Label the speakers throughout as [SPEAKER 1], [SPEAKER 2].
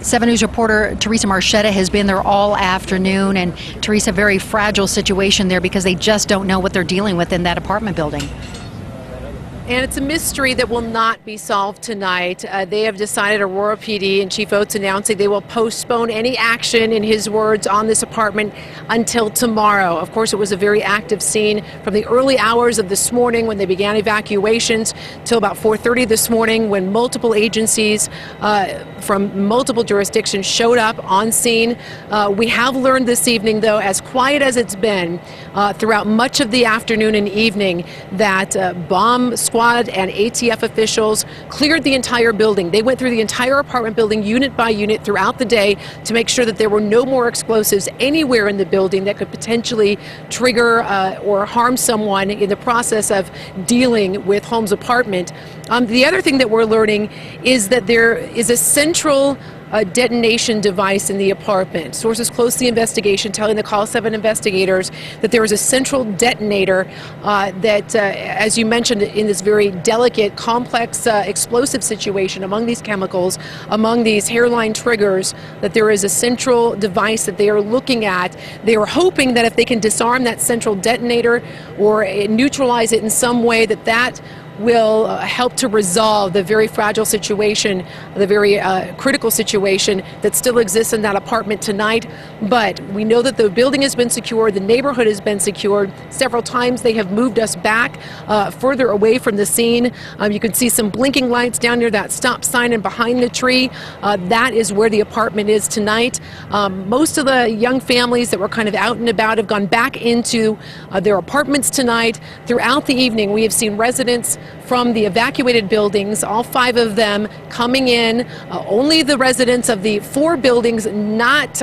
[SPEAKER 1] 7 News reporter Teresa Marchetta has been there all afternoon, and Teresa, very fragile situation there because they just don't know what they're dealing with in that apartment building.
[SPEAKER 2] And it's a mystery that will not be solved tonight. They have decided, Aurora PD and Chief Oates announcing they will postpone any action, in his words, on this apartment until tomorrow. Of course, it was a very active scene from the early hours of this morning when they began evacuations till about 4:30 this morning when multiple agencies from multiple jurisdictions showed up on scene. We have learned this evening, though, as quiet as it's been throughout much of the afternoon and evening, that bomb squad and ATF officials cleared the entire building. They went through the entire apartment building unit by unit throughout the day to make sure that there were no more explosives anywhere in the building that could potentially trigger or harm someone in the process of dealing with Holmes' apartment. The other thing that we're learning is that there is a central detonation device in the apartment. Sources close to the investigation telling the Call 7 investigators that there is a central detonator that, as you mentioned, in this very delicate, complex, explosive situation among these chemicals, among these hairline triggers, that there is a central device that they are looking at. They are hoping that if they can disarm that central detonator or neutralize it in some way, that will help to resolve the very fragile situation, the very critical situation that still exists in that apartment tonight. But we know that the building has been secured, the neighborhood has been secured. Several times they have moved us back further away from the scene. You can see some blinking lights down near that stop sign and behind the tree. That is where the apartment is tonight. Most of the young families that were kind of out and about have gone back into their apartments tonight. Throughout the evening, we have seen residents from the evacuated buildings, all 5 of them coming in. Only the residents of the 4 buildings, not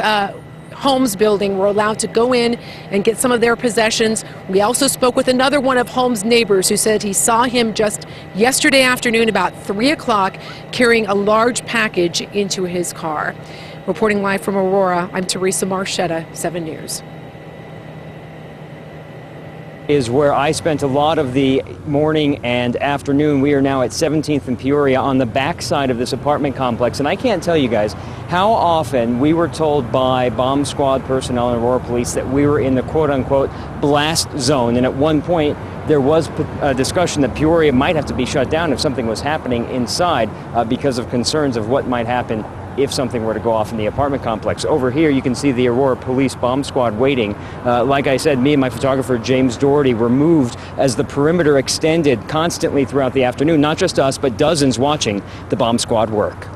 [SPEAKER 2] Holmes' building, were allowed to go in and get some of their possessions. We also spoke with another one of Holmes' neighbors who said he saw him just yesterday afternoon about 3 o'clock carrying a large package into his car. Reporting live from Aurora, I'm Teresa Marchetta, 7 News.
[SPEAKER 3] Is where I spent a lot of the morning and afternoon. We are now at 17th and Peoria on the backside of this apartment complex, and I can't tell you guys how often we were told by bomb squad personnel and Aurora police that we were in the quote-unquote blast zone, and at one point there was a discussion that Peoria might have to be shut down if something was happening inside because of concerns of what might happen if something were to go off in the apartment complex. Over here, you can see the Aurora Police Bomb Squad waiting. Like I said, me and my photographer, James Doherty, were moved as the perimeter extended constantly throughout the afternoon. Not just us, but dozens watching the bomb squad work.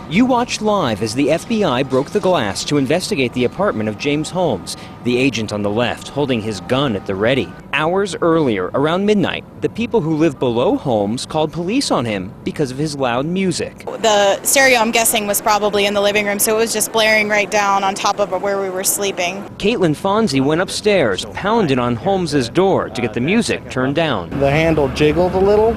[SPEAKER 3] You watched live as the FBI broke the glass to investigate the apartment of James Holmes, the agent on the left holding his gun at the ready. Hours earlier, around midnight, the people who live below Holmes called police on him because of his loud music.
[SPEAKER 4] The stereo, I'm guessing, was probably in the living room, so it was just blaring right down on top of where we were sleeping.
[SPEAKER 3] Caitlin Fonzie went upstairs, pounded on Holmes's door to get the music turned down.
[SPEAKER 5] The handle jiggled a little,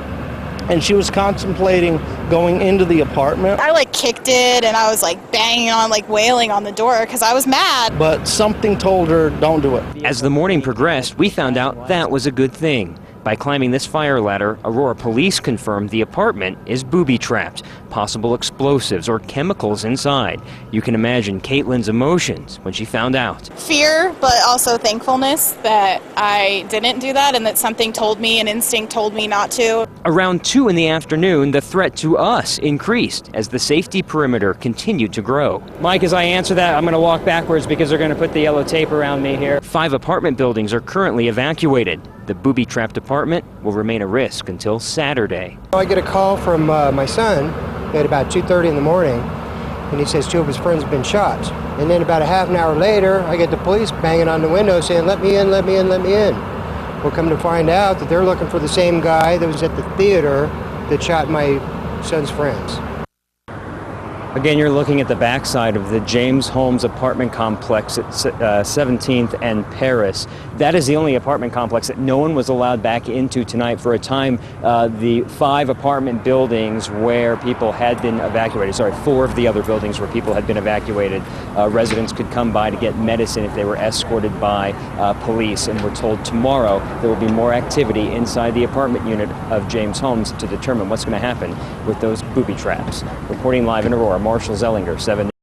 [SPEAKER 5] and she was contemplating going into the apartment.
[SPEAKER 4] I kicked it, and I was banging on, wailing on the door because I was mad.
[SPEAKER 5] But something told her, don't do it.
[SPEAKER 3] As the morning progressed, we found out that was a good thing. By climbing this fire ladder, Aurora police confirmed the apartment is booby-trapped, possible explosives or chemicals inside. You can imagine Caitlin's emotions when she found out.
[SPEAKER 4] Fear, but also thankfulness that I didn't do that and that something told me, an instinct told me not to.
[SPEAKER 3] Around 2 in the afternoon, the threat to us increased as the safety perimeter continued to grow. Mike, as I answer that, I'm going to walk backwards because they're going to put the yellow tape around me here. 5 apartment buildings are currently evacuated. The booby-trapped apartment will remain a risk until Saturday.
[SPEAKER 6] I get a call from my son at about 2:30 in the morning, and he says 2 of his friends have been shot. And then about a half an hour later, I get the police banging on the window saying, let me in, let me in, let me in. We'll come to find out that they're looking for the same guy that was at the theater that shot my son's friends.
[SPEAKER 3] Again, you're looking at the backside of the James Holmes apartment complex at 17th and Paris. That is the only apartment complex that no one was allowed back into tonight. For a time, the 5 apartment buildings where people had been evacuated, 4 of the other buildings where people had been evacuated, residents could come by to get medicine if they were escorted by police. And we're told tomorrow there will be more activity inside the apartment unit of James Holmes to determine what's going to happen with those booby traps. Reporting live in Aurora, Marshall Zellinger, 7 News.